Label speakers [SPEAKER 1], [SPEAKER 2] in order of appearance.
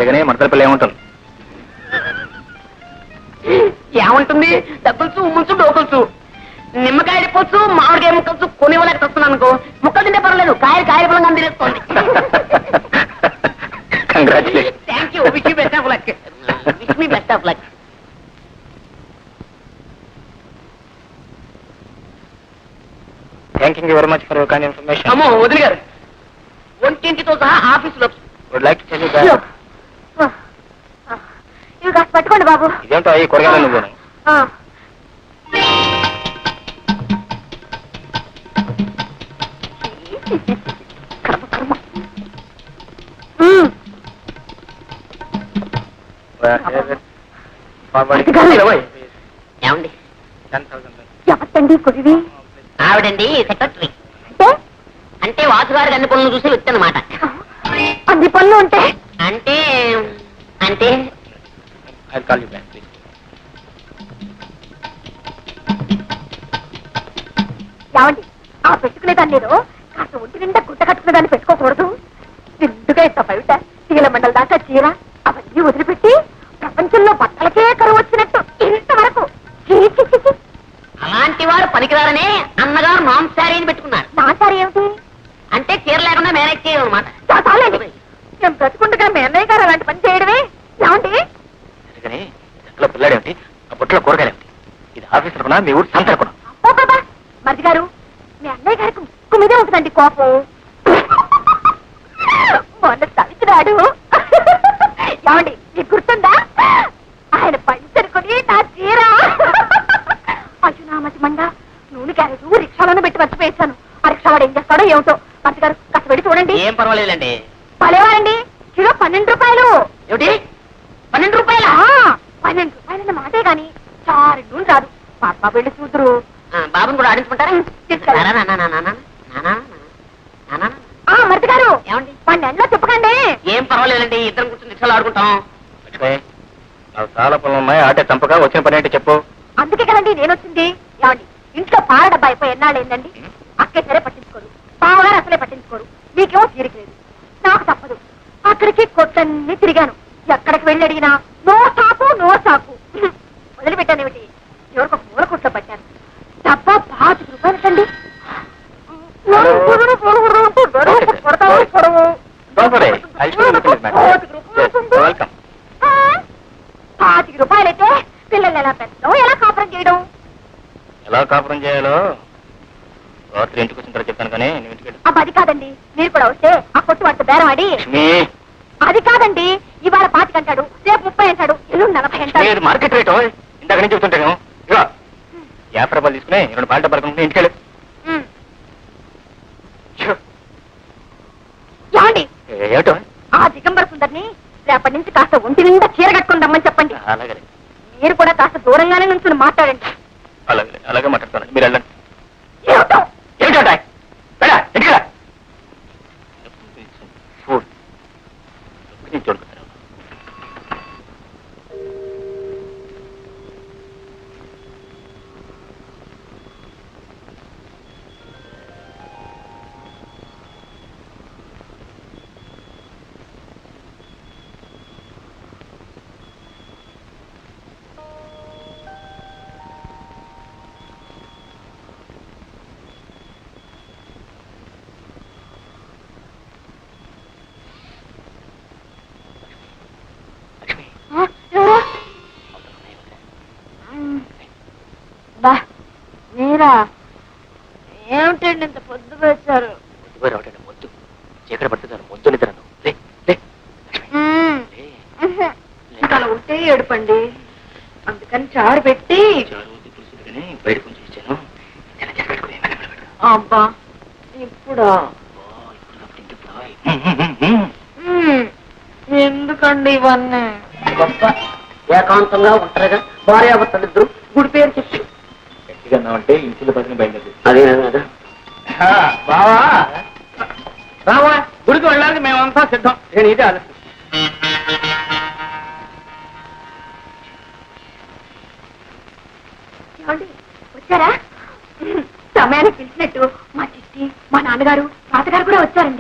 [SPEAKER 1] సరేగానే మడతల పిల్ల ఏముంటుంది?
[SPEAKER 2] ఏముంటుంది? డబ్బులుచు ఉమ్ముచ్చు డోకులుచు నిమ్మకాయలు పోచ్చు మామిడికాయ ముక్కలు కొనేవాళ్ళకి వస్తున్నాను అనుకో, ముక్కలు తింటే పర్వాలేదు, కాయలు పొలంగా తినేసుకోండి.
[SPEAKER 1] Congratulation.
[SPEAKER 2] Thank you. Wish you best of luck. Wish me best of luck.
[SPEAKER 1] Thank you very much for your kind information.
[SPEAKER 2] అమ్మో వదిలి గారు, ఒంటింటితో సహా ఆఫీసులో
[SPEAKER 1] would like to tell you that.
[SPEAKER 3] ఇవి కాస్త పట్టుకోండి బాబు.
[SPEAKER 1] ఇదేంటో ఈ కూరగాయలు నువ్వు
[SPEAKER 2] ఏమండి?
[SPEAKER 1] 10,000.
[SPEAKER 3] ఎవరికండి కురివి?
[SPEAKER 2] ఆవిడండి సెక్రటరీ. అంటే వాసుగారికి అన్ని పనులు చూసి వ్యక్తి అన్నమాట.
[SPEAKER 3] అన్ని పనులు ఉంటే
[SPEAKER 2] అంటే అంటే
[SPEAKER 1] I'll call you back, please.
[SPEAKER 3] ఏమండి, ఆ పెట్టుకునే దాన్ని నేను కాస్త ఒంటి నిండా గుడ్డ కట్టుకునే దాన్ని పెట్టుకోకూడదు. నిండుగా ఇంత బయట తీగల మండల దాకా చీర అవన్నీ వదిలిపెట్టి ప్రపంచంలో బట్టలకే కరువు వచ్చినట్టు ఇంతవరకు
[SPEAKER 2] అలాంటి వారు పనికిరారనే అన్నగారు నామ్ శారీని పెట్టుకున్నారు.
[SPEAKER 3] నా సారి ఏమిటి
[SPEAKER 2] అంటే చీర లేకుండా మేనేజ్ చేయడం అనమాట.
[SPEAKER 3] చాలండి, నేను బ్రతుకుండగా మీ అన్నయ్య గారు అలాంటి పని చేయడమే. ఏమండి?
[SPEAKER 1] సరిగానే ఇంట్లో పిల్లాడేమిటి, ఆ బుట్టలో కూరగాయలేమిటి? ఇది ఆఫీస్ అనుకున్నా మీ ఊరు సంత అనుకున్నా?
[SPEAKER 3] ఓ బాబా మరిది గారు, మీ అన్నయ్య గారికి ముక్కు మీదే ఉంటుందండి కోపం. మొన్న తవిచినాడు. ఏమండి మీకు గుర్తుందా? ఆయన పంచరుకొని నా చీర అజునామతి మండ నూనె క్యారెట్ రిక్షాలోనే పెట్టి మర్చిపోయేశాను. ఆ రిక్షా వాడు ఏం చేస్తాడో ఏమిటో. మరిది గారు కాస్త వెళ్ళి చూడండి.
[SPEAKER 2] ఏం పర్వాలేదండి.
[SPEAKER 3] పలేవారండి, కిలో 12 రూపాయలు.
[SPEAKER 2] ఏమిటి 12 రూపాయలా?
[SPEAKER 3] 12 రూపాయలన్న మాటే గాని చారు నూనె రాదు. పాప వెళ్ళి చూద్దరు.
[SPEAKER 2] బాబుని కూడా ఆడించుకుంటారా?
[SPEAKER 3] మరిది గారు
[SPEAKER 2] ఏమండి?
[SPEAKER 3] 12 చెప్పకండి.
[SPEAKER 2] ఏం పర్వాలేదండి, ఇద్దరం కూర్చొని రిక్షాలు ఆడుకుంటాం.
[SPEAKER 1] లక్ష్మి, నాకు చాలా పనులు ఉన్నాయి. ఆటే చంపగా వచ్చిన పని ఏంటి చెప్పు.
[SPEAKER 3] అందుకే కదండి నేను వచ్చింది. ఏమండి, ఇంట్లో పాల డబ్బా అయిపోయి ఎన్నాళ్ళు ఏందండి? అక్కే సరే పట్టించుకోరు, బావగారు అసలే పట్టించుకోరు. మీకేమో తీరిక లేదు, నాకు తప్పదు. అక్కడికి కొట్టన్ని తిరిగాను. ఎక్కడికి వెళ్ళి అడిగినా నో సాకు నో సాకు. వదిలిపెట్టానేమిటి, ఎవరికి ఒక మూల కొట్లో పట్టాను. డబ్బా 25 రూపాయలటండి.
[SPEAKER 1] Don't worry, I'll show you the place, madam. Yes, you're welcome.
[SPEAKER 3] 25 రూపాయలైతే పిల్లలు ఎలా పెంచడం, ఎలా కాపురం చేయడం?
[SPEAKER 1] ఎలా కాపురం చేయాలో రాత్రి ఇంటికి వచ్చిన తర్వాత చెప్తాను కానీ నువ్వు ఇంటికి వెళ్ళు.
[SPEAKER 3] అది కాదండి, మీరు కూడా వస్తే ఆ కొట్టు వాడితో బేరం ఆడి.
[SPEAKER 1] లక్ష్మి,
[SPEAKER 3] అది కాదండి, ఇవాళ 25 అంటాడు, రేపు 30 అంటాడు, ఇల్లు 40 అంటాడు.
[SPEAKER 1] మీరు మార్కెట్ రేటు ఇందాక నుంచి చెప్తుంటాను. ఇగో 50 రూపాయలు తీసుకుని 2 పాల డబ్బాలు కొనుక్కుని ఇంటికి వెళ్ళు.
[SPEAKER 3] ఏమండి,
[SPEAKER 1] ఏమిటో
[SPEAKER 3] ఆ దిగంబర సుందరిని రేపటి నుంచి కాస్త ఒంటి నిండా చీర కట్టుకుని రమ్మని చెప్పండి.
[SPEAKER 1] అలాగే
[SPEAKER 3] మీరు కూడా కాస్త దూరంగానే నుంచి మాట్లాడండి.
[SPEAKER 1] అలాగే అలాగే మాట్లాడతాను. మీరు వెళ్ళండి.
[SPEAKER 3] ఏమిటో
[SPEAKER 1] ఏమిటంటాయి ఇంటికి ఫుడ్ చూడుకుంటాను.
[SPEAKER 3] మీరా? ఏమిటండి ఇంత పొద్దు వేశారు?
[SPEAKER 1] మొద్దు చీకటి పడుతున్నాను. మొద్దు నిద్రను
[SPEAKER 3] ఇంకా అలా ఉంటే ఏడుపండి. అందుకని చారు పెట్టి
[SPEAKER 1] బయట కొంచెం ఇచ్చాను.
[SPEAKER 3] అబ్బా ఇప్పుడా? ఎందుకండి ఇవన్నీ?
[SPEAKER 2] గొప్ప ఏకాంతంగా ఉంటారుగా భార్యాభర్తలిద్దరు గుడి పేరు చెప్పి
[SPEAKER 1] గట్టిగా అంటే ఇంట్లో పదిని బయలుదేరి.
[SPEAKER 2] అదే కదా
[SPEAKER 1] బావా బావా, గుడికి వెళ్ళడానికి మేమంతా సిద్ధం. నేను ఇదే ఆలోచన.
[SPEAKER 3] వచ్చారా? సమయానికి పిలిచినట్టు మా చిట్టి, మా నాన్నగారు, తాతగారు కూడా వచ్చారండి.